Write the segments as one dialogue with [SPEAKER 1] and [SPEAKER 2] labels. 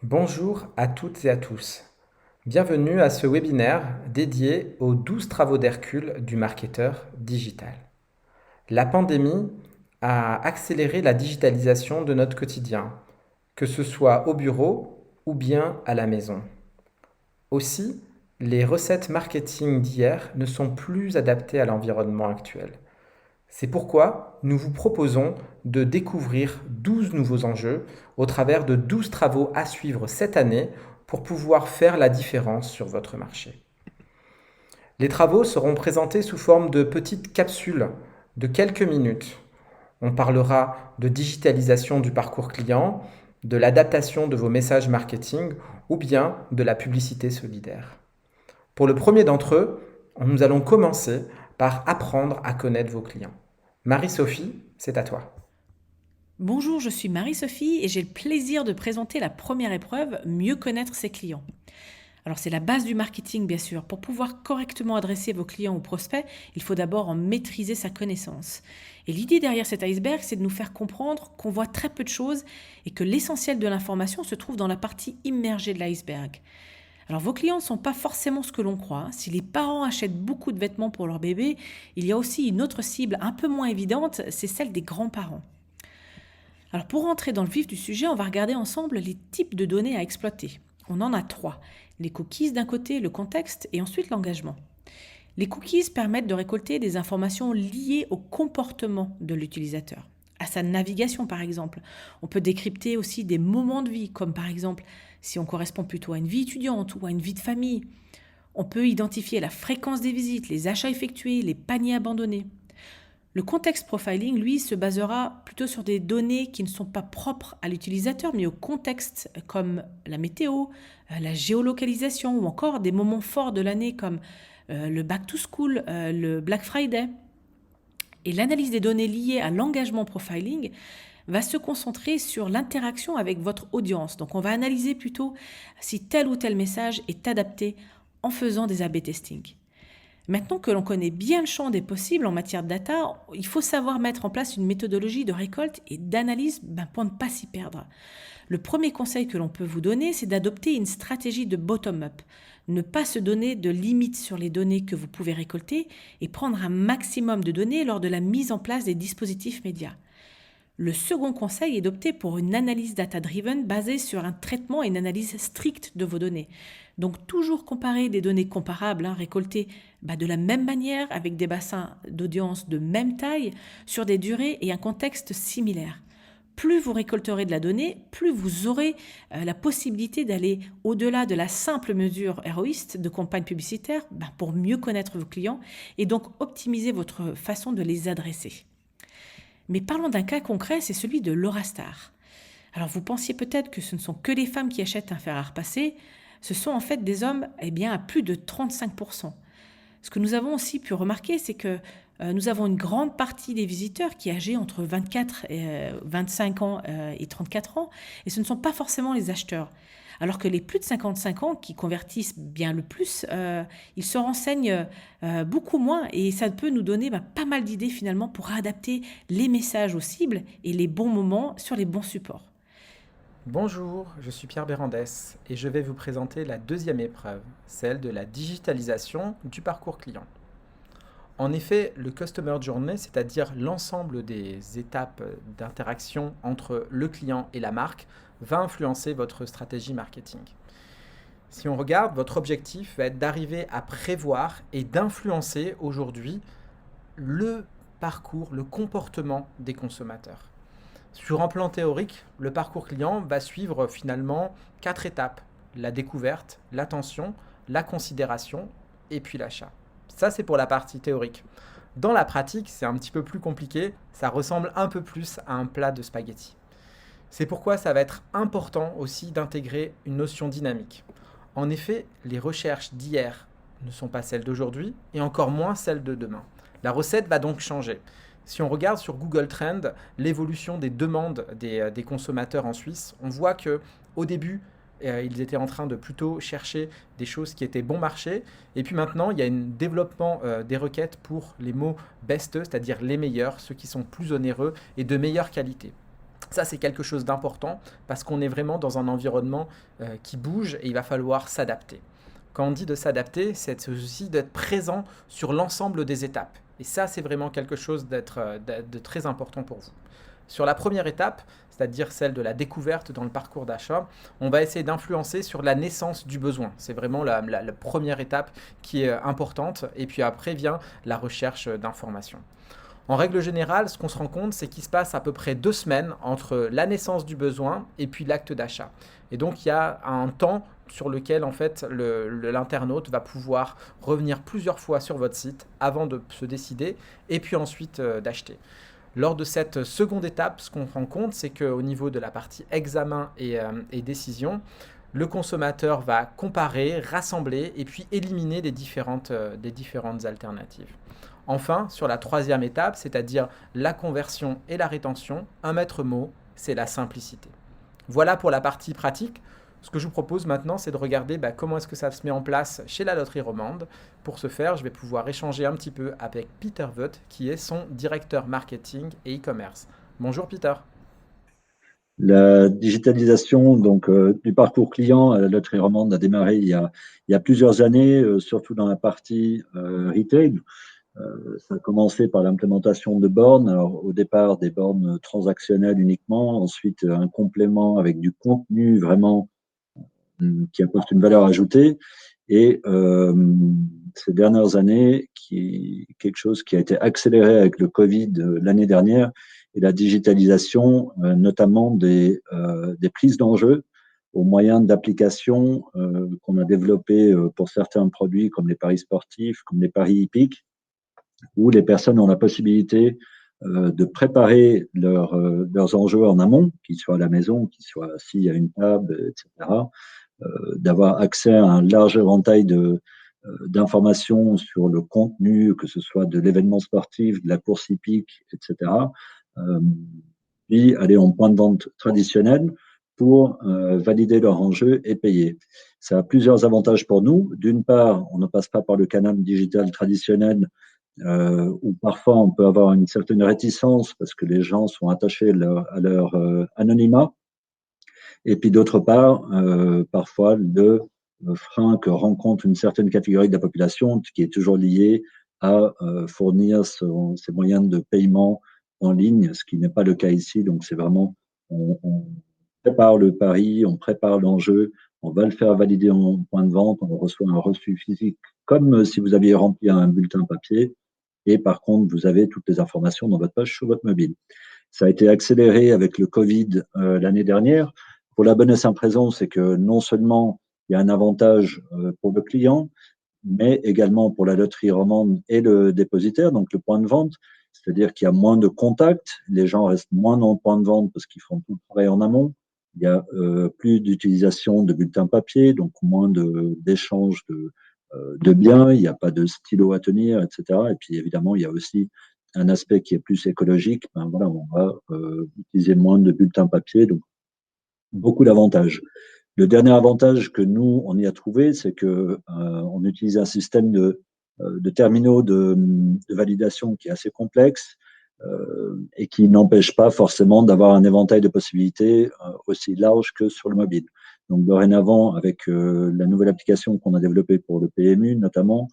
[SPEAKER 1] Bonjour à toutes et à tous. Bienvenue à ce webinaire dédié aux 12 travaux d'Hercule du marketeur digital. La pandémie a accéléré la digitalisation de notre quotidien, que ce soit au bureau ou bien à la maison. Aussi, les recettes marketing d'hier ne sont plus adaptées à l'environnement actuel. C'est pourquoi nous vous proposons de découvrir 12 nouveaux enjeux au travers de 12 travaux à suivre cette année pour pouvoir faire la différence sur votre marché. Les travaux seront présentés sous forme de petites capsules de quelques minutes. On parlera de digitalisation du parcours client, de l'adaptation de vos messages marketing ou bien de la publicité solidaire. Pour le premier d'entre eux, nous allons commencer par apprendre à connaître vos clients. Marie-Sophie, c'est à toi.
[SPEAKER 2] Bonjour, je suis Marie-Sophie et j'ai le plaisir de présenter la première épreuve, mieux connaître ses clients. Alors c'est la base du marketing bien sûr. Pour pouvoir correctement adresser vos clients ou prospects, il faut d'abord en maîtriser sa connaissance. Et l'idée derrière cet iceberg, c'est de nous faire comprendre qu'on voit très peu de choses et que l'essentiel de l'information se trouve dans la partie immergée de l'iceberg. Alors vos clients ne sont pas forcément ce que l'on croit. Si les parents achètent beaucoup de vêtements pour leur bébé, il y a aussi une autre cible un peu moins évidente, c'est celle des grands-parents. Alors pour rentrer dans le vif du sujet, on va regarder ensemble les types de données à exploiter. On en a trois. Les cookies d'un côté, le contexte et ensuite l'engagement. Les cookies permettent de récolter des informations liées au comportement de l'utilisateur, à sa navigation par exemple. On peut décrypter aussi des moments de vie, comme par exemple si on correspond plutôt à une vie étudiante ou à une vie de famille. On peut identifier la fréquence des visites, les achats effectués, les paniers abandonnés. Le context profiling, lui, se basera plutôt sur des données qui ne sont pas propres à l'utilisateur, mais au contexte, comme la météo, la géolocalisation ou encore des moments forts de l'année comme le back to school, le Black Friday. Et l'analyse des données liées à l'engagement profiling va se concentrer sur l'interaction avec votre audience. Donc on va analyser plutôt si tel ou tel message est adapté en faisant des A/B testing. Maintenant que l'on connaît bien le champ des possibles en matière de data, il faut savoir mettre en place une méthodologie de récolte et d'analyse pour ne pas s'y perdre. Le premier conseil que l'on peut vous donner, c'est d'adopter une stratégie de bottom-up. Ne pas se donner de limites sur les données que vous pouvez récolter et prendre un maximum de données lors de la mise en place des dispositifs médias. Le second conseil est d'opter pour une analyse data-driven basée sur un traitement et une analyse stricte de vos données. Donc toujours comparer des données comparables, récoltées de la même manière avec des bassins d'audience de même taille sur des durées et un contexte similaire. Plus vous récolterez de la donnée, plus vous aurez la possibilité d'aller au-delà de la simple mesure héroïste de campagne publicitaire pour mieux connaître vos clients et donc optimiser votre façon de les adresser. Mais parlons d'un cas concret, c'est celui de Laura Star. Alors vous pensiez peut-être que ce ne sont que les femmes qui achètent un fer à repasser, ce sont en fait des hommes à plus de 35%. Ce que nous avons aussi pu remarquer, c'est que nous avons une grande partie des visiteurs qui âgés entre 24 et 25 ans et 34 ans, et ce ne sont pas forcément les acheteurs. Alors que les plus de 55 ans qui convertissent bien le plus, ils se renseignent beaucoup moins et ça peut nous donner pas mal d'idées finalement pour adapter les messages aux cibles et les bons moments sur les bons supports.
[SPEAKER 1] Bonjour, je suis Pierre Bérandès et je vais vous présenter la deuxième épreuve, celle de la digitalisation du parcours client. En effet, le Customer Journey, c'est-à-dire l'ensemble des étapes d'interaction entre le client et la marque, va influencer votre stratégie marketing. Si on regarde, votre objectif va être d'arriver à prévoir et d'influencer aujourd'hui le parcours, le comportement des consommateurs. Sur un plan théorique, le parcours client va suivre finalement 4 étapes. La découverte, l'attention, la considération et puis l'achat. Ça, c'est pour la partie théorique. Dans la pratique, c'est un petit peu plus compliqué. Ça ressemble un peu plus à un plat de spaghettis. C'est pourquoi ça va être important aussi d'intégrer une notion dynamique. En effet, les recherches d'hier ne sont pas celles d'aujourd'hui et encore moins celles de demain. La recette va donc changer. Si on regarde sur Google Trends l'évolution des demandes des consommateurs en Suisse, on voit que au début, ils étaient en train de plutôt chercher des choses qui étaient bon marché. Et puis maintenant, il y a un développement des requêtes pour les mots best, c'est-à-dire les meilleurs, ceux qui sont plus onéreux et de meilleure qualité. Ça, c'est quelque chose d'important parce qu'on est vraiment dans un environnement qui bouge et il va falloir s'adapter. Quand on dit de s'adapter, c'est aussi d'être présent sur l'ensemble des étapes. Et ça, c'est vraiment quelque chose de très important pour vous. Sur la première étape, c'est-à-dire celle de la découverte dans le parcours d'achat, on va essayer d'influencer sur la naissance du besoin. C'est vraiment la première étape qui est importante. Et puis après vient la recherche d'informations. En règle générale, ce qu'on se rend compte, c'est qu'il se passe à peu près 2 semaines entre la naissance du besoin et puis l'acte d'achat. Et donc, il y a un temps sur lequel en fait l'internaute va pouvoir revenir plusieurs fois sur votre site avant de se décider et puis ensuite d'acheter. Lors de cette seconde étape, ce qu'on rend compte, c'est qu'au niveau de la partie examen et décision, le consommateur va comparer, rassembler et puis éliminer des différentes alternatives. Enfin, sur la troisième étape, c'est-à-dire la conversion et la rétention, un maître mot, c'est la simplicité. Voilà pour la partie pratique. Ce que je vous propose maintenant, c'est de regarder comment est-ce que ça se met en place chez la Loterie Romande. Pour ce faire, je vais pouvoir échanger un petit peu avec Peter Vogt, qui est son directeur marketing et e-commerce. Bonjour Peter.
[SPEAKER 3] La digitalisation du parcours client à la Loterie Romande a démarré il y a plusieurs années, surtout dans la partie retail. Ça a commencé par l'implémentation de bornes. Alors, au départ, des bornes transactionnelles uniquement, ensuite un complément avec du contenu vraiment qui apporte une valeur ajoutée. Et ces dernières années, quelque chose qui a été accéléré avec le Covid l'année dernière, et la digitalisation, notamment des prises d'enjeux au moyen d'applications qu'on a développées pour certains produits comme les paris sportifs, comme les paris hippiques, où les personnes ont la possibilité de préparer leurs enjeux en amont, qu'ils soient à la maison, qu'ils soient assis à une table, etc., d'avoir accès à un large éventail d'informations sur le contenu, que ce soit de l'événement sportif, de la course hippique, etc., puis aller en point de vente traditionnel pour valider leur enjeu et payer. Ça a plusieurs avantages pour nous. D'une part, on ne passe pas par le canal digital traditionnel où parfois on peut avoir une certaine réticence parce que les gens sont attachés à leur anonymat. Et puis d'autre part, parfois le frein que rencontre une certaine catégorie de la population qui est toujours lié à fournir ses moyens de paiement en ligne, ce qui n'est pas le cas ici. Donc c'est vraiment, on prépare le pari, on prépare l'enjeu, on va le faire valider en point de vente, on reçoit un reçu physique comme si vous aviez rempli un bulletin papier. Et par contre, vous avez toutes les informations dans votre page sur votre mobile. Ça a été accéléré avec le Covid l'année dernière. Pour la bonne et simple raison, c'est que non seulement il y a un avantage pour le client, mais également pour la loterie romande et le dépositaire, donc le point de vente. C'est-à-dire qu'il y a moins de contacts, les gens restent moins dans le point de vente parce qu'ils font tout le travail en amont. Il y a plus d'utilisation de bulletins papier, donc moins d'échanges de biens, il n'y a pas de stylo à tenir, etc. Et puis évidemment, il y a aussi un aspect qui est plus écologique. Ben voilà, on va utiliser moins de bulletins papier, donc beaucoup d'avantages. Le dernier avantage que nous, on y a trouvé, c'est que on utilise un système de terminaux de validation qui est assez complexe et qui n'empêche pas forcément d'avoir un éventail de possibilités aussi large que sur le mobile. Donc dorénavant, avec la nouvelle application qu'on a développée pour le PMU notamment,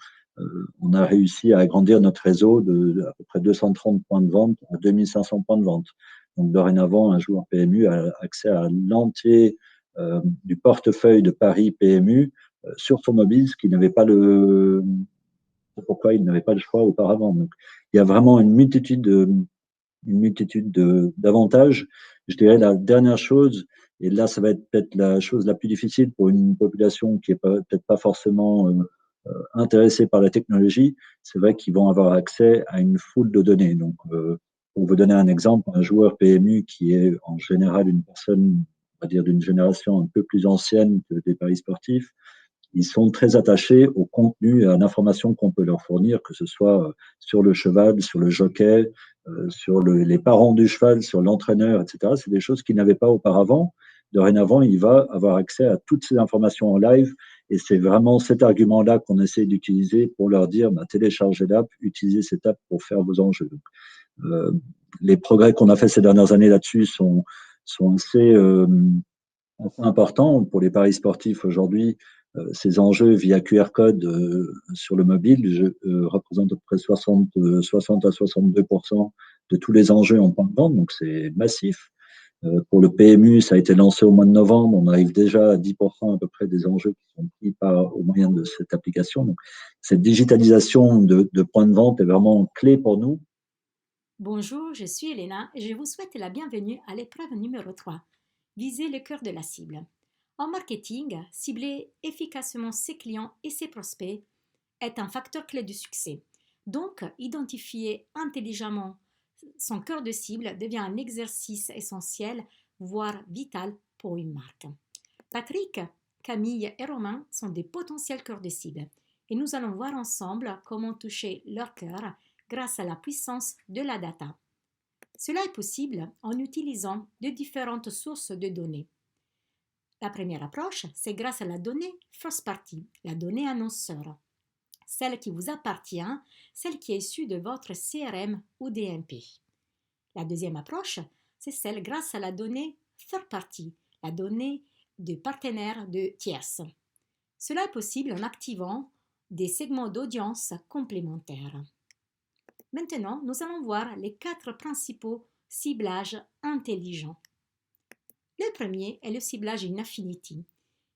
[SPEAKER 3] on a réussi à agrandir notre réseau de à peu près 230 points de vente à 2500 points de vente. Donc dorénavant, un joueur PMU a accès à l'entier du portefeuille de Paris PMU sur son mobile, ce qui n'avait pas pourquoi il n'avait pas le choix auparavant. Donc, il y a vraiment une multitude d'avantages. Je dirais la dernière chose, et là, ça va être peut-être la chose la plus difficile pour une population qui est peut-être pas forcément intéressée par la technologie, c'est vrai qu'ils vont avoir accès à une foule de données. Donc, pour vous donner un exemple, un joueur PMU qui est en général une personne, on va dire, d'une génération un peu plus ancienne que des paris sportifs, ils sont très attachés au contenu et à l'information qu'on peut leur fournir, que ce soit sur le cheval, sur le jockey, sur les parents du cheval, sur l'entraîneur, etc. C'est des choses qu'ils n'avaient pas auparavant. Dorénavant, il va avoir accès à toutes ces informations en live et c'est vraiment cet argument-là qu'on essaie d'utiliser pour leur dire téléchargez l'app, utilisez cette app pour faire vos enjeux. Donc, les progrès qu'on a fait ces dernières années là-dessus sont sont assez importants pour les paris sportifs aujourd'hui. Ces enjeux via QR code sur le mobile représentent à peu près 60 à 62% de tous les enjeux en point de vente, donc c'est massif. Pour le PMU, ça a été lancé au mois de novembre. On arrive déjà à 10% à peu près des enjeux qui sont pris au moyen de cette application. Donc, cette digitalisation de points de vente est vraiment clé pour nous.
[SPEAKER 4] Bonjour, je suis Elena et je vous souhaite la bienvenue à l'épreuve numéro 3. Viser le cœur de la cible. En marketing, cibler efficacement ses clients et ses prospects est un facteur clé du succès. Donc, identifier intelligemment son cœur de cible devient un exercice essentiel, voire vital pour une marque. Patrick, Camille et Romain sont des potentiels cœurs de cible et nous allons voir ensemble comment toucher leur cœur grâce à la puissance de la data. Cela est possible en utilisant de différentes sources de données. La première approche, c'est grâce à la donnée first party, la donnée annonceur, celle qui vous appartient, celle qui est issue de votre CRM ou DMP. La deuxième approche, c'est celle grâce à la donnée third party, la donnée de partenaires de tierces. Cela est possible en activant des segments d'audience complémentaires. Maintenant, nous allons voir les 4 principaux ciblages intelligents. Le premier est le ciblage in affinity,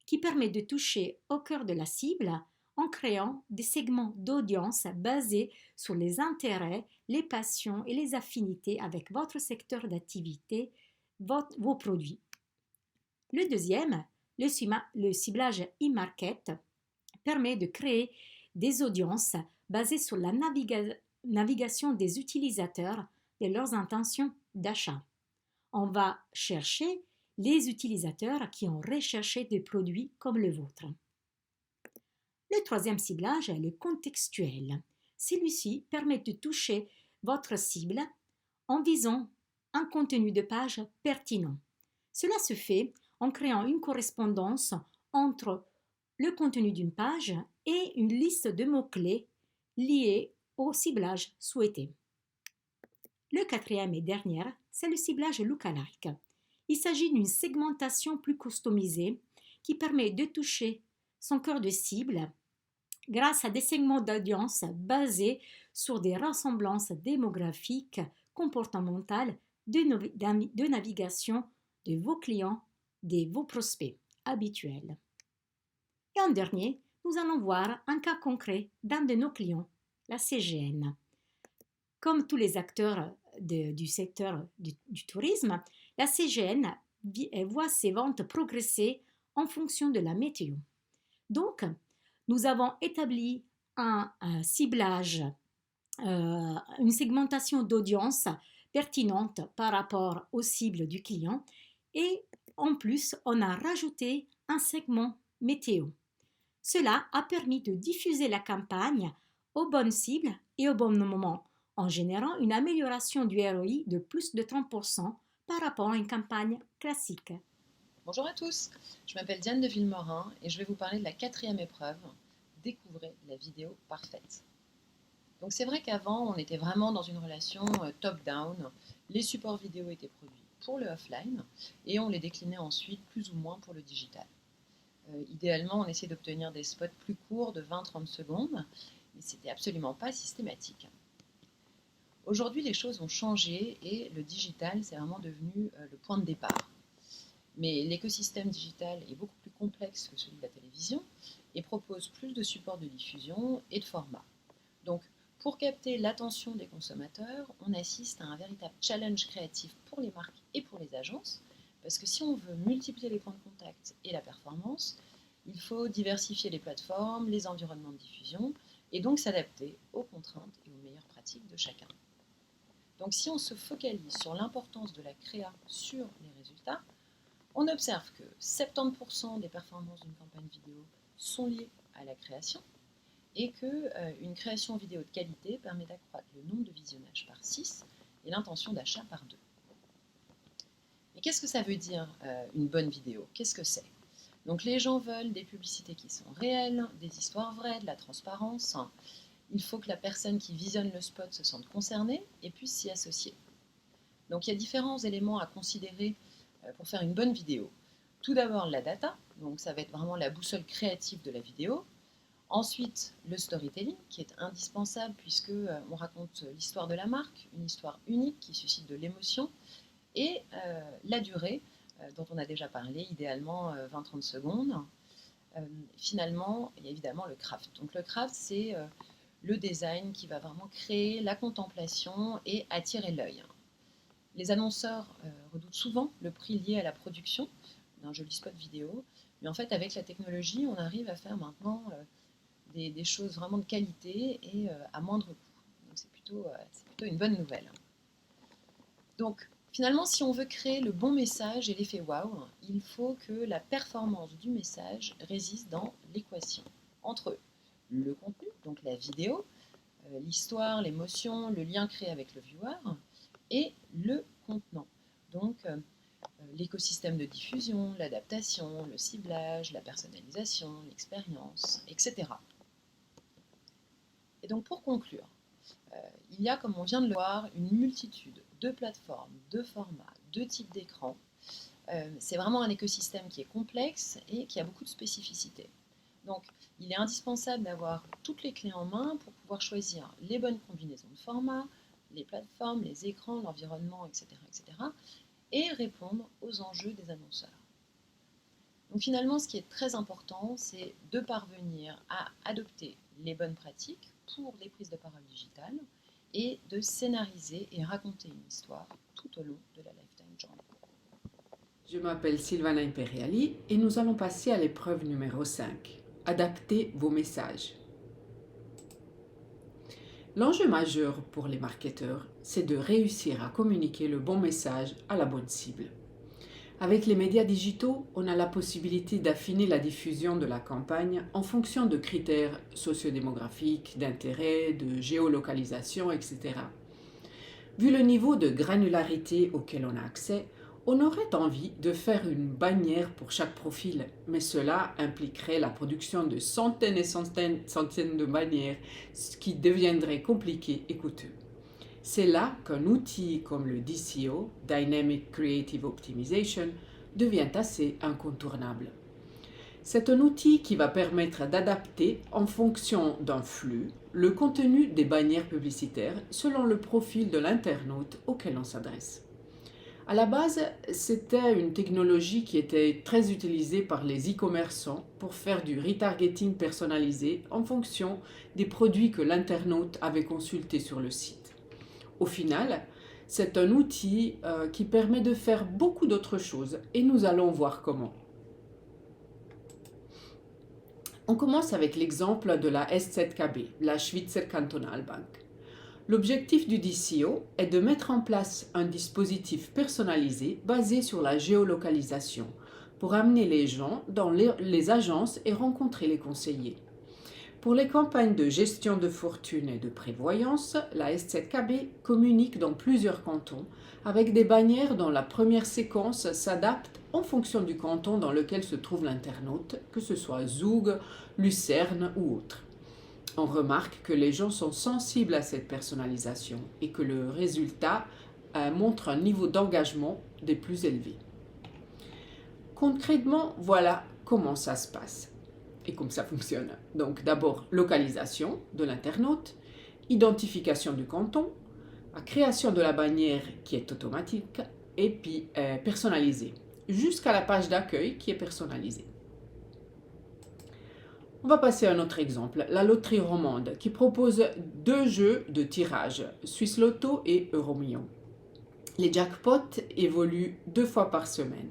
[SPEAKER 4] qui permet de toucher au cœur de la cible en créant des segments d'audience basés sur les intérêts, les passions et les affinités avec votre secteur d'activité, vos produits. Le deuxième, le ciblage e-market, permet de créer des audiences basées sur la navigation des utilisateurs et leurs intentions d'achat. On va chercher les utilisateurs qui ont recherché des produits comme le vôtre. Le troisième ciblage est le contextuel. Celui-ci permet de toucher votre cible en visant un contenu de page pertinent. Cela se fait en créant une correspondance entre le contenu d'une page et une liste de mots-clés liés au ciblage souhaité. Le quatrième et dernier, c'est le ciblage lookalike. Il s'agit d'une segmentation plus customisée qui permet de toucher son cœur de cible grâce à des segments d'audience basés sur des ressemblances démographiques, comportementales, de navigation de vos clients, de vos prospects habituels. Et en dernier, nous allons voir un cas concret d'un de nos clients, la CGN. Comme tous les acteurs du secteur du tourisme, la CGN voit ses ventes progresser en fonction de la météo. Donc, nous avons établi un ciblage, une segmentation d'audience pertinente par rapport aux cibles du client et en plus, on a rajouté un segment météo. Cela a permis de diffuser la campagne aux bonnes cibles et au bon moment, en générant une amélioration du ROI de plus de 30% par rapport à une campagne classique.
[SPEAKER 5] Bonjour à tous, je m'appelle Diane de Villemorin et je vais vous parler de la 4e épreuve, découvrez la vidéo parfaite. Donc c'est vrai qu'avant on était vraiment dans une relation top-down, les supports vidéo étaient produits pour le offline et on les déclinait ensuite plus ou moins pour le digital. Idéalement on essayait d'obtenir des spots plus courts de 20-30 secondes, mais c'était absolument pas systématique. Aujourd'hui les choses ont changé et le digital c'est vraiment devenu le point de départ. Mais l'écosystème digital est beaucoup plus complexe que celui de la télévision et propose plus de supports de diffusion et de formats. Donc, pour capter l'attention des consommateurs, on assiste à un véritable challenge créatif pour les marques et pour les agences, parce que si on veut multiplier les points de contact et la performance, il faut diversifier les plateformes, les environnements de diffusion, et donc s'adapter aux contraintes et aux meilleures pratiques de chacun. Donc si on se focalise sur l'importance de la créa sur les résultats, on observe que 70% des performances d'une campagne vidéo sont liées à la création et qu'une création vidéo de qualité permet d'accroître le nombre de visionnages par 6 et l'intention d'achat par 2. Et qu'est-ce que ça veut dire une bonne vidéo? Qu'est-ce que c'est? Donc les gens veulent des publicités qui sont réelles, des histoires vraies, de la transparence. Il faut que la personne qui visionne le spot se sente concernée et puisse s'y associer. Donc il y a différents éléments à considérer pour faire une bonne vidéo. Tout d'abord la data, donc ça va être vraiment la boussole créative de la vidéo. Ensuite, le storytelling qui est indispensable puisque on raconte l'histoire de la marque, une histoire unique qui suscite de l'émotion. Et la durée, dont on a déjà parlé, idéalement 20-30 secondes. Finalement, il y a évidemment le craft. Donc le craft, c'est le design qui va vraiment créer la contemplation et attirer l'œil. Les annonceurs redoutent souvent le prix lié à la production d'un joli spot vidéo, mais en fait avec la technologie, on arrive à faire maintenant des choses vraiment de qualité et à moindre coût. Donc c'est plutôt une bonne nouvelle. Donc finalement, si on veut créer le bon message et l'effet wow, il faut que la performance du message réside dans l'équation entre le contenu, donc la vidéo, l'histoire, l'émotion, le lien créé avec le viewer, et le contenant, donc l'écosystème de diffusion, l'adaptation, le ciblage, la personnalisation, l'expérience, etc. Et donc pour conclure, il y a, comme on vient de le voir, une multitude de plateformes, de formats, de types d'écrans. C'est vraiment un écosystème qui est complexe et qui a beaucoup de spécificités. Donc, il est indispensable d'avoir toutes les clés en main pour pouvoir choisir les bonnes combinaisons de formats, les plateformes, les écrans, l'environnement, etc., et répondre aux enjeux des annonceurs. Donc finalement, ce qui est très important, c'est de parvenir à adopter les bonnes pratiques pour les prises de parole digitales et de scénariser et raconter une histoire tout au long de la Lifetime Journey.
[SPEAKER 6] Je m'appelle Sylvana Imperiali et nous allons passer à l'épreuve numéro 5. Adaptez vos messages. L'enjeu majeur pour les marketeurs, c'est de réussir à communiquer le bon message à la bonne cible. Avec les médias digitaux, on a la possibilité d'affiner la diffusion de la campagne en fonction de critères sociodémographiques, d'intérêt, de géolocalisation, etc. Vu le niveau de granularité auquel on a accès, on aurait envie de faire une bannière pour chaque profil, mais cela impliquerait la production de centaines et centaines de bannières, ce qui deviendrait compliqué et coûteux. C'est là qu'un outil comme le DCO, Dynamic Creative Optimization, devient assez incontournable. C'est un outil qui va permettre d'adapter en fonction d'un flux le contenu des bannières publicitaires selon le profil de l'internaute auquel on s'adresse. À la base, c'était une technologie qui était très utilisée par les e-commerçants pour faire du retargeting personnalisé en fonction des produits que l'internaute avait consultés sur le site. Au final, c'est un outil qui permet de faire beaucoup d'autres choses et nous allons voir comment. On commence avec l'exemple de la S7KB, la Schweizer Kantonalbank. L'objectif du DCO est de mettre en place un dispositif personnalisé basé sur la géolocalisation pour amener les gens dans les agences et rencontrer les conseillers. Pour les campagnes de gestion de fortune et de prévoyance, la S7KB communique dans plusieurs cantons avec des bannières dont la première séquence s'adapte en fonction du canton dans lequel se trouve l'internaute, que ce soit Zug, Lucerne ou autre. On remarque que les gens sont sensibles à cette personnalisation et que le résultat montre un niveau d'engagement des plus élevés. Concrètement, voilà comment ça se passe et comment ça fonctionne. Donc d'abord, localisation de l'internaute, identification du canton, la création de la bannière qui est automatique et puis personnalisée, jusqu'à la page d'accueil qui est personnalisée. On va passer à un autre exemple, la loterie romande, qui propose 2 jeux de tirage, Swiss Lotto et Euromillions. Les jackpots évoluent 2 fois par semaine.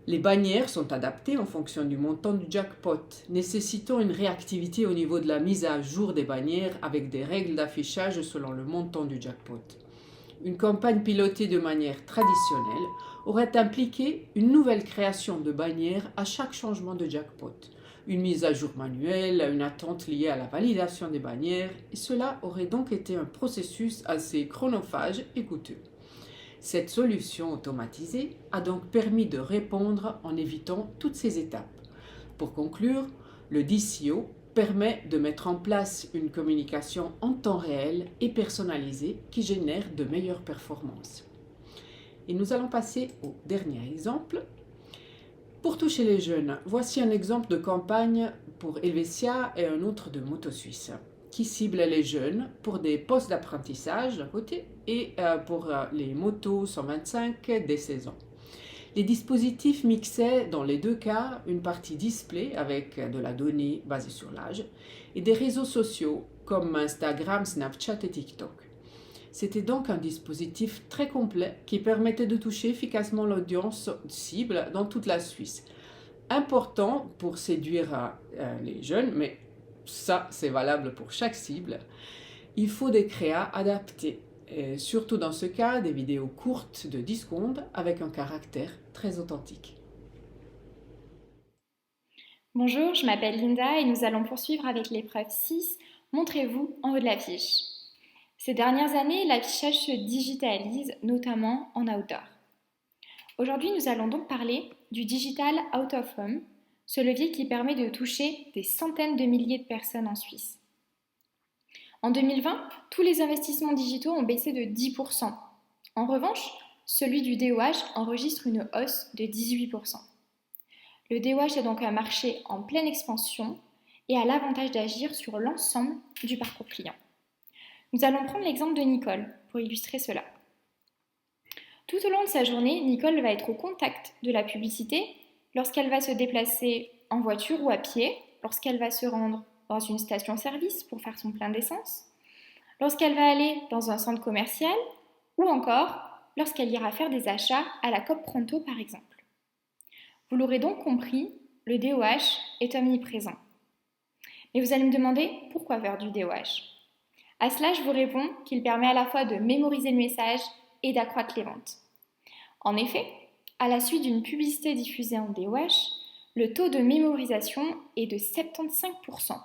[SPEAKER 6] Les bannières sont adaptées en fonction du montant du jackpot, nécessitant une réactivité au niveau de la mise à jour des bannières avec des règles d'affichage selon le montant du jackpot. Une campagne pilotée de manière traditionnelle aurait impliqué une nouvelle création de bannières à chaque changement de jackpot. Une mise à jour manuelle, une attente liée à la validation des bannières, et cela aurait donc été un processus assez chronophage et coûteux. Cette solution automatisée a donc permis de répondre en évitant toutes ces étapes. Pour conclure, le DCO permet de mettre en place une communication en temps réel et personnalisée qui génère de meilleures performances. Et nous allons passer au dernier exemple. Pour toucher les jeunes, voici un exemple de campagne pour Helvetia et un autre de Moto Suisse, qui cible les jeunes pour des postes d'apprentissage d'un côté et pour les motos 125 dès 16 ans. Les dispositifs mixaient dans les deux cas une partie display avec de la donnée basée sur l'âge et des réseaux sociaux comme Instagram, Snapchat et TikTok. C'était donc un dispositif très complet qui permettait de toucher efficacement l'audience cible dans toute la Suisse. Important pour séduire les jeunes, mais ça c'est valable pour chaque cible. Il faut des créas adaptés. Et surtout dans ce cas, des vidéos courtes de 10 secondes avec un caractère très authentique.
[SPEAKER 7] Bonjour, je m'appelle Linda et nous allons poursuivre avec l'épreuve 6, Montrez-vous en haut de l'affiche. Ces dernières années, l'affichage se digitalise, notamment en outdoor. Aujourd'hui, nous allons donc parler du Digital Out of Home, ce levier qui permet de toucher des centaines de milliers de personnes en Suisse. En 2020, tous les investissements digitaux ont baissé de 10%. En revanche, celui du DOH enregistre une hausse de 18%. Le DOH est donc un marché en pleine expansion et a l'avantage d'agir sur l'ensemble du parcours client. Nous allons prendre l'exemple de Nicole pour illustrer cela. Tout au long de sa journée, Nicole va être au contact de la publicité lorsqu'elle va se déplacer en voiture ou à pied, lorsqu'elle va se rendre dans une station-service pour faire son plein d'essence, lorsqu'elle va aller dans un centre commercial ou encore lorsqu'elle ira faire des achats à la Coop Pronto par exemple. Vous l'aurez donc compris, le DOH est omniprésent. Mais vous allez me demander pourquoi faire du DOH ? À cela, je vous réponds qu'il permet à la fois de mémoriser le message et d'accroître les ventes. En effet, à la suite d'une publicité diffusée en DOH, le taux de mémorisation est de 75%,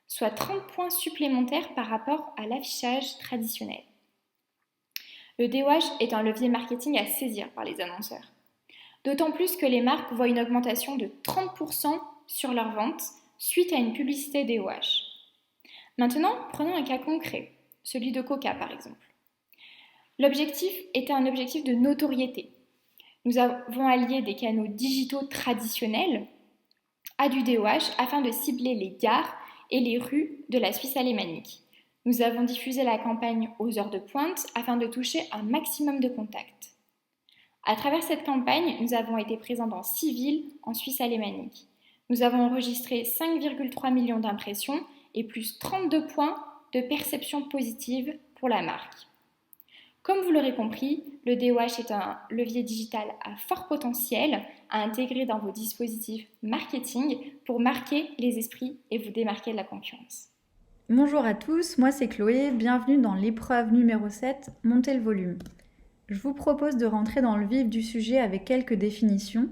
[SPEAKER 7] soit 30 points supplémentaires par rapport à l'affichage traditionnel. Le DOH est un levier marketing à saisir par les annonceurs. D'autant plus que les marques voient une augmentation de 30% sur leurs ventes suite à une publicité DOH. Maintenant, prenons un cas concret, celui de Coca par exemple. L'objectif était un objectif de notoriété. Nous avons allié des canaux digitaux traditionnels à du DOH afin de cibler les gares et les rues de la Suisse alémanique. Nous avons diffusé la campagne aux heures de pointe afin de toucher un maximum de contacts. À travers cette campagne, nous avons été présents dans 6 villes en Suisse alémanique. Nous avons enregistré 5,3 millions d'impressions et plus 32 points de perception positive pour la marque. Comme vous l'aurez compris, le DOH est un levier digital à fort potentiel à intégrer dans vos dispositifs marketing pour marquer les esprits et vous démarquer de la concurrence.
[SPEAKER 8] Bonjour à tous, moi c'est Chloé, bienvenue dans l'épreuve numéro 7, Montez le volume. Je vous propose de rentrer dans le vif du sujet avec quelques définitions.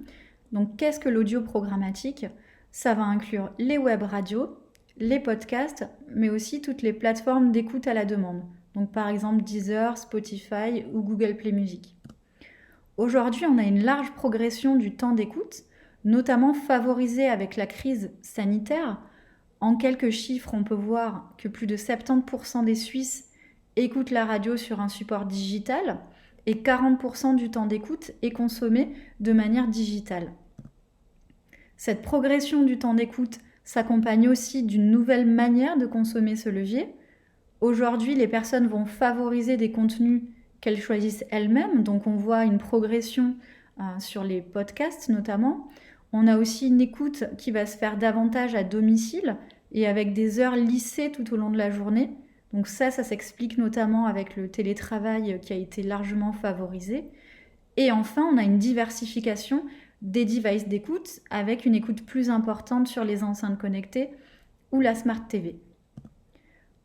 [SPEAKER 8] Donc qu'est-ce que l'audio programmatique ? Ça va inclure les web radios, les podcasts, mais aussi toutes les plateformes d'écoute à la demande. Donc par exemple Deezer, Spotify ou Google Play Music. Aujourd'hui, on a une large progression du temps d'écoute, notamment favorisée avec la crise sanitaire. En quelques chiffres, on peut voir que plus de 70% des Suisses écoutent la radio sur un support digital et 40% du temps d'écoute est consommé de manière digitale. Cette progression du temps d'écoute s'accompagne aussi d'une nouvelle manière de consommer ce levier. Aujourd'hui, les personnes vont favoriser des contenus qu'elles choisissent elles-mêmes, donc on voit une progression sur les podcasts notamment. On a aussi une écoute qui va se faire davantage à domicile et avec des heures lissées tout au long de la journée. Donc ça s'explique notamment avec le télétravail qui a été largement favorisé. Et enfin, on a une diversification des devices d'écoute avec une écoute plus importante sur les enceintes connectées ou la Smart TV.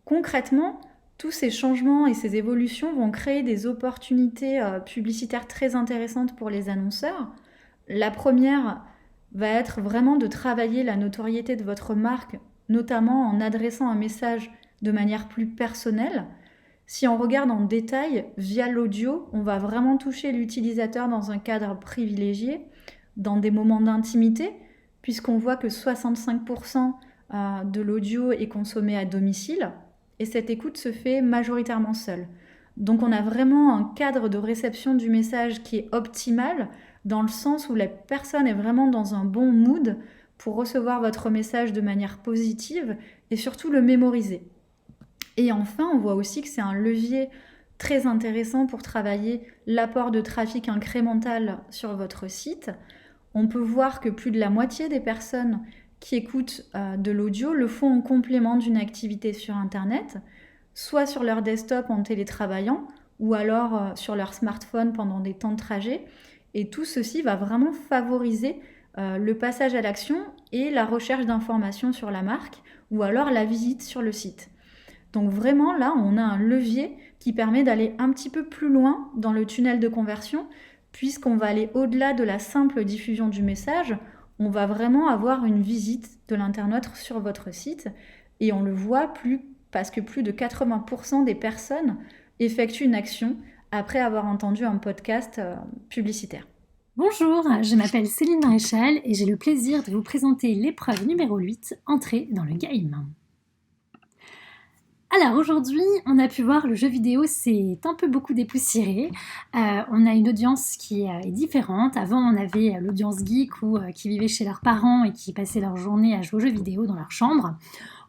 [SPEAKER 8] Concrètement, tous ces changements et ces évolutions vont créer des opportunités publicitaires très intéressantes pour les annonceurs. La première va être vraiment de travailler la notoriété de votre marque, notamment en adressant un message de manière plus personnelle. Si on regarde en détail, via l'audio, on va vraiment toucher l'utilisateur dans un cadre privilégié, dans des moments d'intimité, puisqu'on voit que 65% de l'audio est consommé à domicile, et cette écoute se fait majoritairement seule. Donc on a vraiment un cadre de réception du message qui est optimal, dans le sens où la personne est vraiment dans un bon mood pour recevoir votre message de manière positive et surtout le mémoriser. Et enfin, on voit aussi que c'est un levier très intéressant pour travailler l'apport de trafic incrémental sur votre site. On peut voir que plus de la moitié des personnes qui écoutent de l'audio le font en complément d'une activité sur Internet, soit sur leur desktop en télétravaillant, ou alors sur leur smartphone pendant des temps de trajet. Et tout ceci va vraiment favoriser le passage à l'action et la recherche d'informations sur la marque, ou alors la visite sur le site. Donc vraiment, là, on a un levier qui permet d'aller un petit peu plus loin dans le tunnel de conversion, puisqu'on va aller au-delà de la simple diffusion du message. On va vraiment avoir une visite de l'internaute sur votre site, et on le voit parce que plus de 80% des personnes effectuent une action après avoir entendu un podcast publicitaire.
[SPEAKER 9] Bonjour, je m'appelle Céline Maréchal et j'ai le plaisir de vous présenter l'épreuve numéro 8, Entrée dans le game. Alors aujourd'hui, on a pu voir le jeu vidéo s'est un peu beaucoup dépoussiéré. On a une audience qui est différente. Avant, on avait l'audience geek ou qui vivait chez leurs parents et qui passait leur journée à jouer aux jeux vidéo dans leur chambre.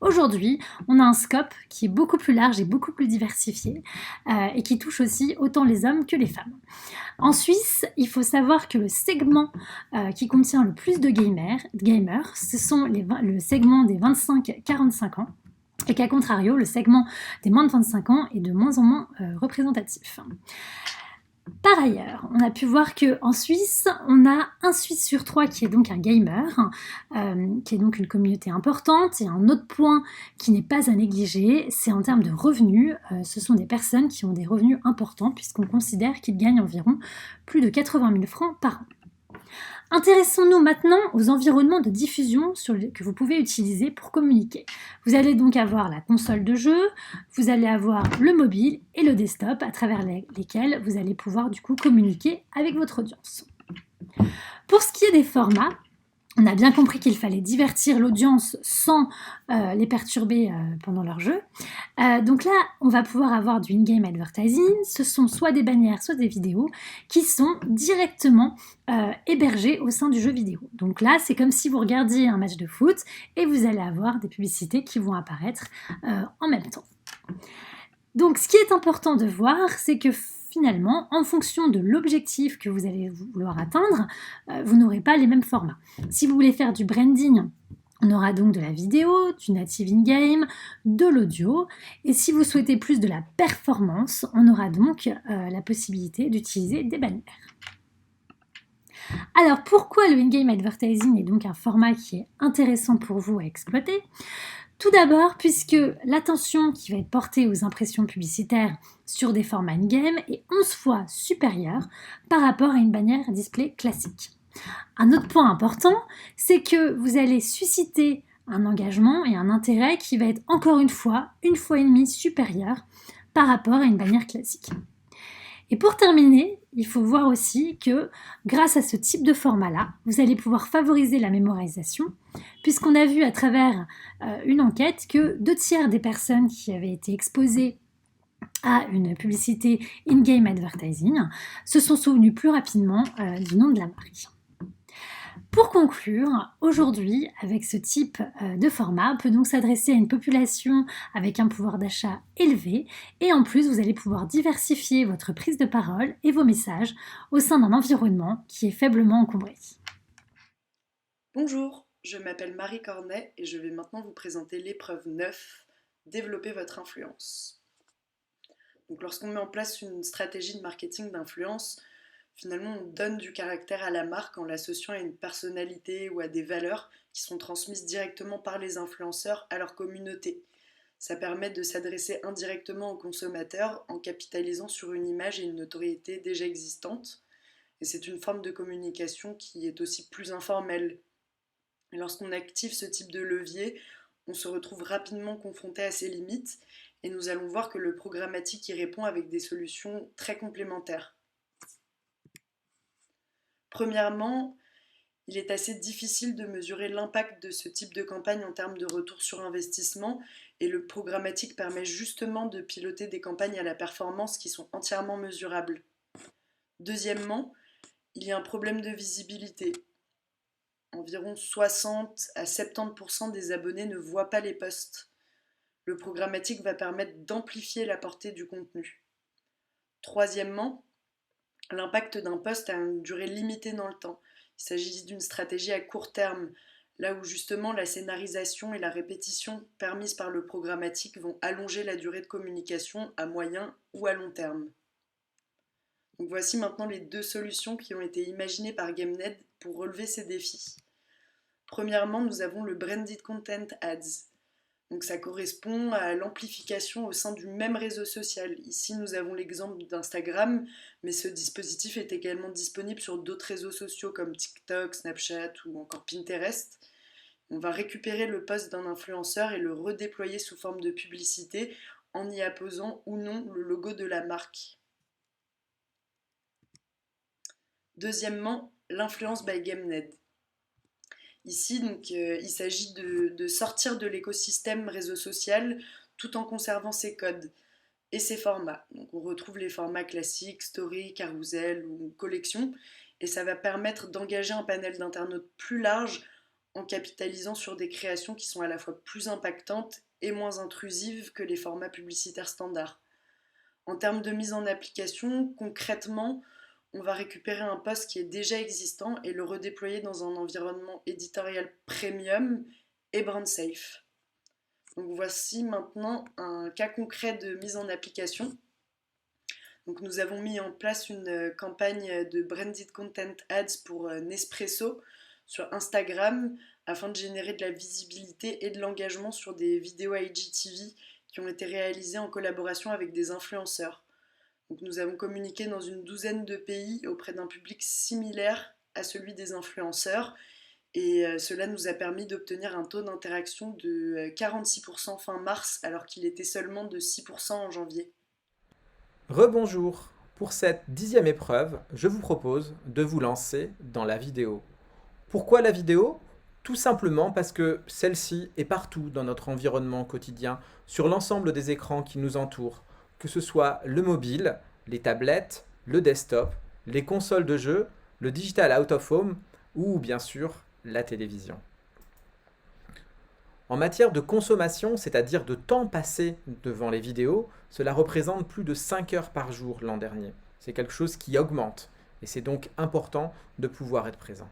[SPEAKER 9] Aujourd'hui, on a un scope qui est beaucoup plus large et beaucoup plus diversifié et qui touche aussi autant les hommes que les femmes. En Suisse, il faut savoir que le segment qui contient le plus de gamers, ce sont le segment des 25-45 ans. Et qu'à contrario, le segment des moins de 25 ans est de moins en moins représentatif. Par ailleurs, on a pu voir qu'en Suisse, on a un Suisse sur 3 qui est donc un gamer, qui est donc une communauté importante. Et un autre point qui n'est pas à négliger, c'est en termes de revenus. Ce sont des personnes qui ont des revenus importants puisqu'on considère qu'ils gagnent environ plus de 80 000 francs par an. Intéressons-nous maintenant aux environnements de diffusion que vous pouvez utiliser pour communiquer. Vous allez donc avoir la console de jeu, vous allez avoir le mobile et le desktop à travers lesquels vous allez pouvoir du coup communiquer avec votre audience. Pour ce qui est des formats, on a bien compris qu'il fallait divertir l'audience sans les perturber pendant leur jeu. Donc là, on va pouvoir avoir du in-game advertising. Ce sont soit des bannières, soit des vidéos qui sont directement hébergées au sein du jeu vidéo. Donc là, c'est comme si vous regardiez un match de foot et vous allez avoir des publicités qui vont apparaître en même temps. Donc ce qui est important de voir, c'est que finalement, en fonction de l'objectif que vous allez vouloir atteindre, vous n'aurez pas les mêmes formats. Si vous voulez faire du branding, on aura donc de la vidéo, du native in-game, de l'audio. Et si vous souhaitez plus de la performance, on aura donc la possibilité d'utiliser des bannières. Alors, pourquoi le in-game advertising est donc un format qui est intéressant pour vous à exploiter ? Tout d'abord, puisque l'attention qui va être portée aux impressions publicitaires sur des formats in-game est 11 fois supérieure par rapport à une bannière display classique. Un autre point important, c'est que vous allez susciter un engagement et un intérêt qui va être encore une fois et demie supérieur par rapport à une bannière classique. Et pour terminer, il faut voir aussi que grâce à ce type de format-là, vous allez pouvoir favoriser la mémorisation, puisqu'on a vu à travers une enquête que 2/3 des personnes qui avaient été exposées à une publicité in-game advertising se sont souvenues plus rapidement du nom de la marque. Pour conclure, aujourd'hui, avec ce type de format, on peut donc s'adresser à une population avec un pouvoir d'achat élevé et en plus, vous allez pouvoir diversifier votre prise de parole et vos messages au sein d'un environnement qui est faiblement encombré.
[SPEAKER 10] Bonjour, je m'appelle Marie Cornet et je vais maintenant vous présenter l'épreuve 9, développer votre influence. Donc lorsqu'on met en place une stratégie de marketing d'influence, finalement, on donne du caractère à la marque en l'associant à une personnalité ou à des valeurs qui sont transmises directement par les influenceurs à leur communauté. Ça permet de s'adresser indirectement aux consommateurs en capitalisant sur une image et une notoriété déjà existantes. Et c'est une forme de communication qui est aussi plus informelle. Et lorsqu'on active ce type de levier, on se retrouve rapidement confronté à ses limites et nous allons voir que le programmatique y répond avec des solutions très complémentaires. Premièrement, Il est assez difficile de mesurer l'impact de ce type de campagne en termes de retour sur investissement et le programmatique permet justement de piloter des campagnes à la performance qui sont entièrement mesurables. Deuxièmement, il y a un problème de visibilité. Environ 60 à 70% des abonnés ne voient pas les posts. Le programmatique va permettre d'amplifier la portée du contenu. Troisièmement, l'impact d'un post a une durée limitée dans le temps. Il s'agit d'une stratégie à court terme, là où justement la scénarisation et la répétition permises par le programmatique vont allonger la durée de communication à moyen ou à long terme. Donc voici maintenant les 2 solutions qui ont été imaginées par GameNet pour relever ces défis. Premièrement, nous avons le Branded Content Ads. Donc ça correspond à l'amplification au sein du même réseau social. Ici, nous avons l'exemple d'Instagram, mais ce dispositif est également disponible sur d'autres réseaux sociaux comme TikTok, Snapchat ou encore Pinterest. On va récupérer le post d'un influenceur et le redéployer sous forme de publicité en y apposant ou non le logo de la marque. Deuxièmement, l'influence by GameNet. Ici, donc, il s'agit de sortir de l'écosystème réseau social tout en conservant ses codes et ses formats. Donc, on retrouve les formats classiques, story, carousel ou collection, et ça va permettre d'engager un panel d'internautes plus large en capitalisant sur des créations qui sont à la fois plus impactantes et moins intrusives que les formats publicitaires standards. En termes de mise en application, concrètement, on va récupérer un post qui est déjà existant et le redéployer dans un environnement éditorial premium et brand safe. Donc voici maintenant un cas concret de mise en application. Donc nous avons mis en place une campagne de Branded Content Ads pour Nespresso sur Instagram afin de générer de la visibilité et de l'engagement sur des vidéos IGTV qui ont été réalisées en collaboration avec des influenceurs. Donc nous avons communiqué dans une 12aine de pays auprès d'un public similaire à celui des influenceurs et cela nous a permis d'obtenir un taux d'interaction de 46% fin mars alors qu'il était seulement de 6% en janvier.
[SPEAKER 1] Rebonjour! Pour cette 10e épreuve, je vous propose de vous lancer dans la vidéo. Pourquoi la vidéo? Tout simplement parce que celle-ci est partout dans notre environnement quotidien, sur l'ensemble des écrans qui nous entourent. Que ce soit le mobile, les tablettes, le desktop, les consoles de jeux, le digital out of home ou bien sûr la télévision. En matière de consommation, c'est-à-dire de temps passé devant les vidéos, cela représente plus de 5 heures par jour l'an dernier. C'est quelque chose qui augmente et c'est donc important de pouvoir être présent.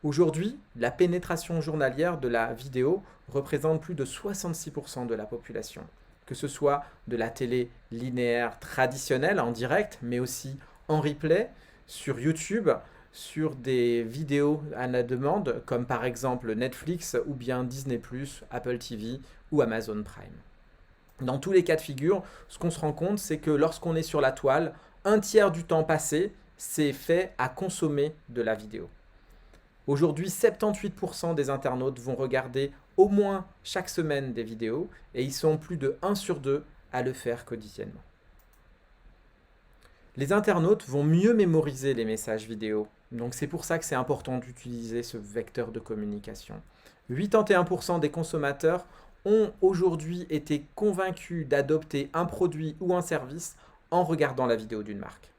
[SPEAKER 1] Aujourd'hui, la pénétration journalière de la vidéo représente plus de 66% de la population. Que ce soit de la télé linéaire traditionnelle en direct, mais aussi en replay, sur YouTube, sur des vidéos à la demande, comme par exemple Netflix ou bien Disney+, Apple TV ou Amazon Prime. Dans tous les cas de figure, ce qu'on se rend compte, c'est que lorsqu'on est sur la toile, 1/3 du temps passé, c'est fait à consommer de la vidéo. Aujourd'hui, 78% des internautes vont regarder au moins chaque semaine des vidéos et ils sont plus de 1 sur 2 à le faire quotidiennement. Les internautes vont mieux mémoriser les messages vidéo, donc c'est pour ça que c'est important d'utiliser ce vecteur de communication. 81% des consommateurs ont aujourd'hui été convaincus d'adopter un produit ou un service en regardant la vidéo d'une marque.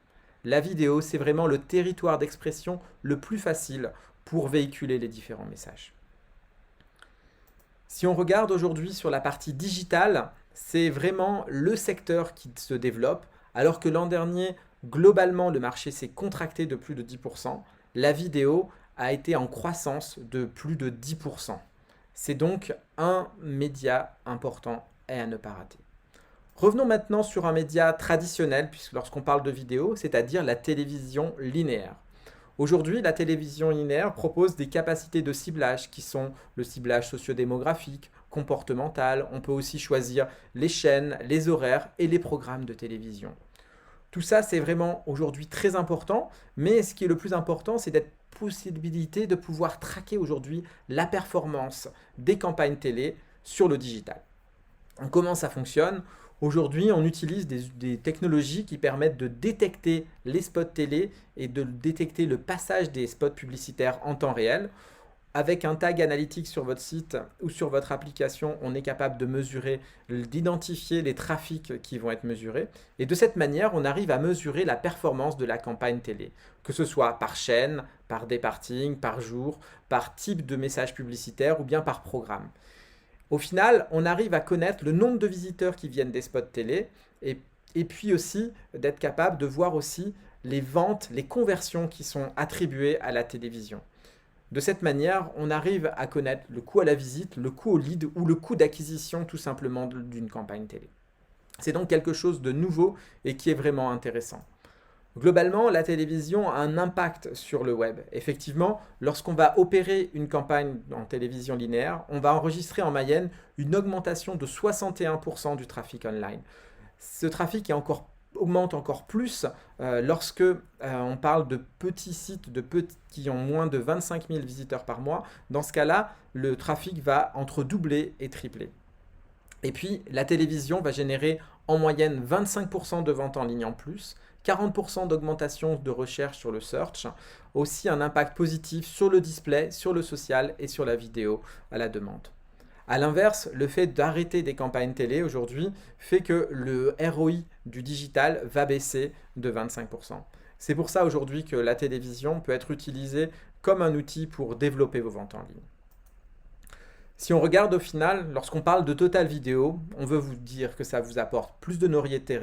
[SPEAKER 1] La vidéo, c'est vraiment le territoire d'expression le plus facile pour véhiculer les différents messages. Si on regarde aujourd'hui sur la partie digitale, c'est vraiment le secteur qui se développe, alors que l'an dernier, globalement, le marché s'est contracté de plus de 10%. La vidéo a été en croissance de plus de 10%. C'est donc un média important et à ne pas rater. Revenons maintenant sur un média traditionnel, puisque lorsqu'on parle de vidéo, c'est-à-dire la télévision linéaire. Aujourd'hui, la télévision linéaire propose des capacités de ciblage qui sont le ciblage sociodémographique, comportemental. On peut aussi choisir les chaînes, les horaires et les programmes de télévision. Tout ça, c'est vraiment aujourd'hui très important, mais ce qui est le plus important, c'est cette possibilité de pouvoir traquer aujourd'hui la performance des campagnes télé sur le digital. Comment ça fonctionne? Aujourd'hui, on utilise des technologies qui permettent de détecter les spots télé et de détecter le passage des spots publicitaires en temps réel. Avec un tag analytique sur votre site ou sur votre application, on est capable de mesurer, d'identifier les trafics qui vont être mesurés. Et de cette manière, on arrive à mesurer la performance de la campagne télé, que ce soit par chaîne, par départing, par jour, par type de message publicitaire ou bien par programme. Au final, on arrive à connaître le nombre de visiteurs qui viennent des spots télé et puis aussi d'être capable de voir aussi les ventes, les conversions qui sont attribuées à la télévision. De cette manière, on arrive à connaître le coût à la visite, le coût au lead ou le coût d'acquisition tout simplement d'une campagne télé. C'est donc quelque chose de nouveau et qui est vraiment intéressant. Globalement, la télévision a un impact sur le web. Effectivement, lorsqu'on va opérer une campagne en télévision linéaire, on va enregistrer en moyenne une augmentation de 61% du trafic online. Ce trafic augmente encore plus lorsque on parle de petits sites qui ont moins de 25 000 visiteurs par mois. Dans ce cas-là, le trafic va entre doubler et tripler. Et puis, la télévision va générer en moyenne 25% de ventes en ligne en plus, 40% d'augmentation de recherche sur le search, aussi un impact positif sur le display, sur le social et sur la vidéo à la demande. A l'inverse, le fait d'arrêter des campagnes télé aujourd'hui fait que le ROI du digital va baisser de 25%. C'est pour ça aujourd'hui que la télévision peut être utilisée comme un outil pour développer vos ventes en ligne. Si on regarde au final, lorsqu'on parle de total vidéo, on veut vous dire que ça vous apporte plus de notoriété,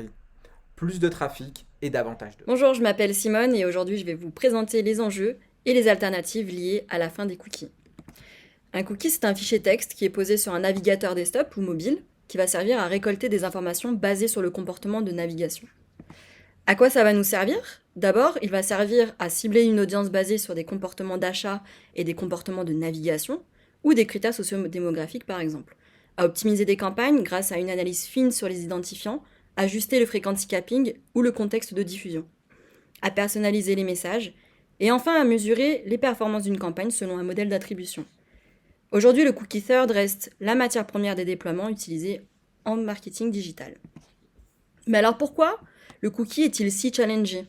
[SPEAKER 1] plus de trafic et davantage de...
[SPEAKER 11] Bonjour, je m'appelle Simone et aujourd'hui je vais vous présenter les enjeux et les alternatives liées à la fin des cookies. Un cookie, c'est un fichier texte qui est posé sur un navigateur desktop ou mobile qui va servir à récolter des informations basées sur le comportement de navigation. À quoi ça va nous servir ? D'abord, il va servir à cibler une audience basée sur des comportements d'achat et des comportements de navigation, ou des critères socio-démographiques par exemple, à optimiser des campagnes grâce à une analyse fine sur les identifiants, ajuster le frequency capping ou le contexte de diffusion, à personnaliser les messages, et enfin à mesurer les performances d'une campagne selon un modèle d'attribution. Aujourd'hui, le cookie third reste la matière première des déploiements utilisés en marketing digital. Mais alors pourquoi le cookie est-il si challengé ?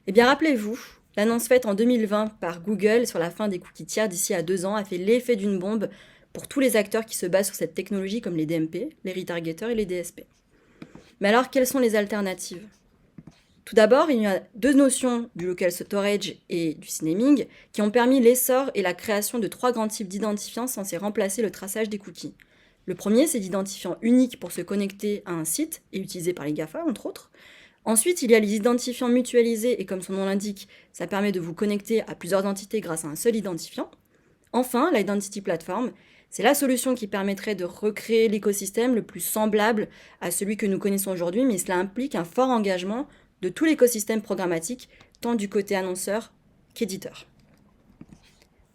[SPEAKER 11] Eh bien rappelez-vous, l'annonce faite en 2020 par Google sur la fin des cookies tiers d'ici à 2 ans a fait l'effet d'une bombe pour tous les acteurs qui se basent sur cette technologie comme les DMP, les retargeteurs et les DSP. Mais alors quelles sont les alternatives ? Tout d'abord, il y a 2 notions du local storage et du naming qui ont permis l'essor et la création de 3 grands types d'identifiants censés remplacer le traçage des cookies. Le premier, c'est l'identifiant unique pour se connecter à un site et utilisé par les GAFA, entre autres. Ensuite, il y a les identifiants mutualisés et comme son nom l'indique, ça permet de vous connecter à plusieurs entités grâce à un seul identifiant. Enfin, l'Identity Platform, c'est la solution qui permettrait de recréer l'écosystème le plus semblable à celui que nous connaissons aujourd'hui, mais cela implique un fort engagement de tout l'écosystème programmatique, tant du côté annonceur qu'éditeur.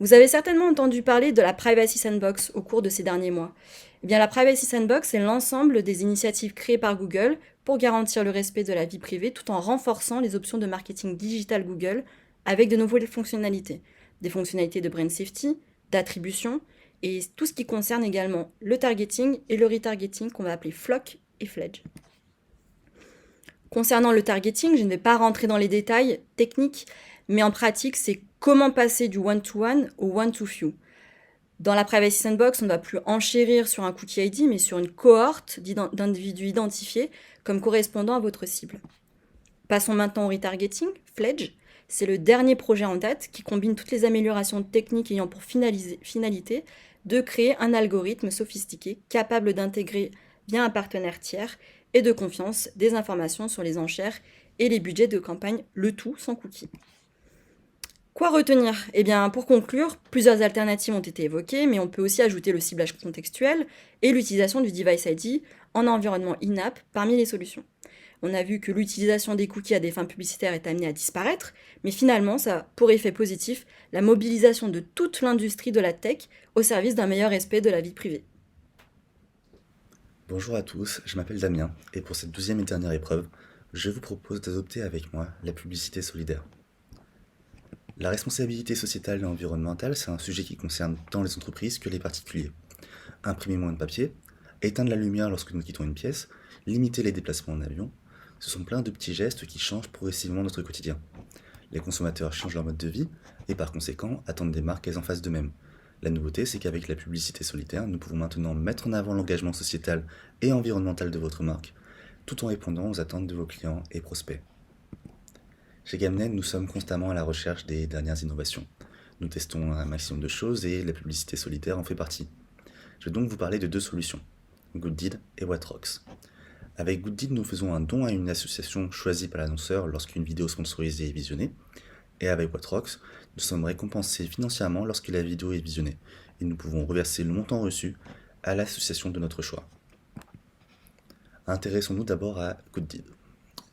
[SPEAKER 11] Vous avez certainement entendu parler de la Privacy Sandbox au cours de ces derniers mois. Eh bien, la Privacy Sandbox, c'est l'ensemble des initiatives créées par Google pour garantir le respect de la vie privée tout en renforçant les options de marketing digital Google avec de nouvelles fonctionnalités. Des fonctionnalités de brand safety, d'attribution et tout ce qui concerne également le targeting et le retargeting qu'on va appeler Flock et Fledge. Concernant le targeting, je ne vais pas rentrer dans les détails techniques, mais en pratique, c'est comment passer du one-to-one au one-to-few. Dans la Privacy Sandbox, on ne va plus enchérir sur un cookie ID, mais sur une cohorte d'individus identifiés comme correspondant à votre cible. Passons maintenant au retargeting, Fledge. C'est le dernier projet en date qui combine toutes les améliorations techniques ayant pour finalité de créer un algorithme sophistiqué capable d'intégrer via un partenaire tiers et de confiance des informations sur les enchères et les budgets de campagne, le tout sans cookies. Quoi retenir ? Eh bien, pour conclure, plusieurs alternatives ont été évoquées, mais on peut aussi ajouter le ciblage contextuel et l'utilisation du device ID en environnement in-app parmi les solutions. On a vu que l'utilisation des cookies à des fins publicitaires est amenée à disparaître, mais finalement, ça a pour effet positif la mobilisation de toute l'industrie de la tech au service d'un meilleur respect de la vie privée.
[SPEAKER 12] Bonjour à tous, je m'appelle Damien et pour cette 12e et dernière épreuve, je vous propose d'adopter avec moi la publicité solidaire. La responsabilité sociétale et environnementale, c'est un sujet qui concerne tant les entreprises que les particuliers. Imprimer moins de papier, éteindre la lumière lorsque nous quittons une pièce, limiter les déplacements en avion, ce sont plein de petits gestes qui changent progressivement notre quotidien. Les consommateurs changent leur mode de vie et par conséquent attendent des marques qu'elles en fassent de même. La nouveauté, c'est qu'avec la publicité solitaire, nous pouvons maintenant mettre en avant l'engagement sociétal et environnemental de votre marque, tout en répondant aux attentes de vos clients et prospects. Chez Gamnet, nous sommes constamment à la recherche des dernières innovations. Nous testons un maximum de choses et la publicité solitaire en fait partie. Je vais donc vous parler de 2 solutions, Gooddeed et Whatrox. Avec Gooddeed, nous faisons un don à une association choisie par l'annonceur lorsqu'une vidéo sponsorisée est visionnée. Et avec Whatrox, nous sommes récompensés financièrement lorsque la vidéo est visionnée. Et nous pouvons reverser le montant reçu à l'association de notre choix. Intéressons-nous d'abord à Gooddeed.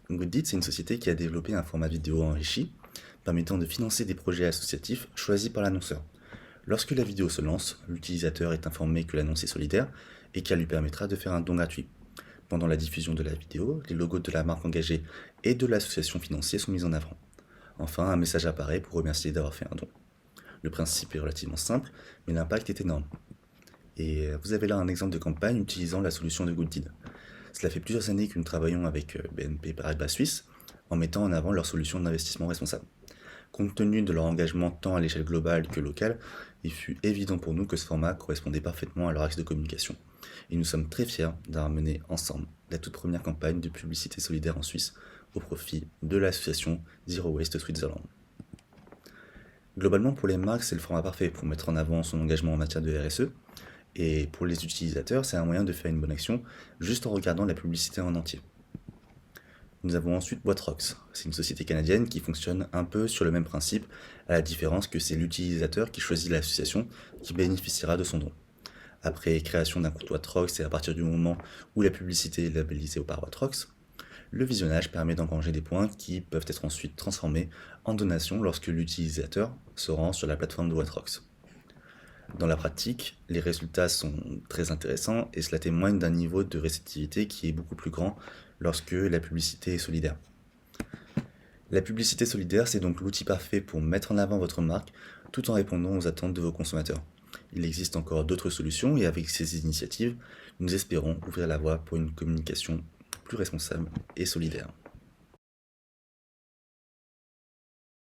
[SPEAKER 12] Gooddeed, c'est une société qui a développé un format vidéo enrichi, permettant de financer des projets associatifs choisis par l'annonceur. Lorsque la vidéo se lance, l'utilisateur est informé que l'annonce est solidaire et qu'elle lui permettra de faire un don gratuit. Pendant la diffusion de la vidéo, les logos de la marque engagée et de l'association financière sont mis en avant. Enfin, un message apparaît pour remercier d'avoir fait un don. Le principe est relativement simple, mais l'impact est énorme. Et vous avez là un exemple de campagne utilisant la solution de Gooddeed. Cela fait plusieurs années que nous travaillons avec BNP Paribas Suisse en mettant en avant leur solution d'investissement responsable. Compte tenu de leur engagement tant à l'échelle globale que locale, il fut évident pour nous que ce format correspondait parfaitement à leur axe de communication. Et nous sommes très fiers d'avoir mené ensemble la toute première campagne de publicité solidaire en Suisse au profit de l'association Zero Waste Switzerland. Globalement, pour les marques, c'est le format parfait pour mettre en avant son engagement en matière de RSE. Et pour les utilisateurs, c'est un moyen de faire une bonne action juste en regardant la publicité en entier. Nous avons ensuite Whatrox. C'est une société canadienne qui fonctionne un peu sur le même principe, à la différence que c'est l'utilisateur qui choisit l'association qui bénéficiera de son don. Après création d'un compte Whatrox et à partir du moment où la publicité est labellisée par Whatrox, le visionnage permet d'engranger des points qui peuvent être ensuite transformés en donations lorsque l'utilisateur se rend sur la plateforme de Whatrox. Dans la pratique, les résultats sont très intéressants et cela témoigne d'un niveau de réceptivité qui est beaucoup plus grand lorsque la publicité est solidaire. La publicité solidaire, c'est donc l'outil parfait pour mettre en avant votre marque tout en répondant aux attentes de vos consommateurs. Il existe encore d'autres solutions et avec ces initiatives, nous espérons ouvrir la voie pour une communication plus responsable et solidaire.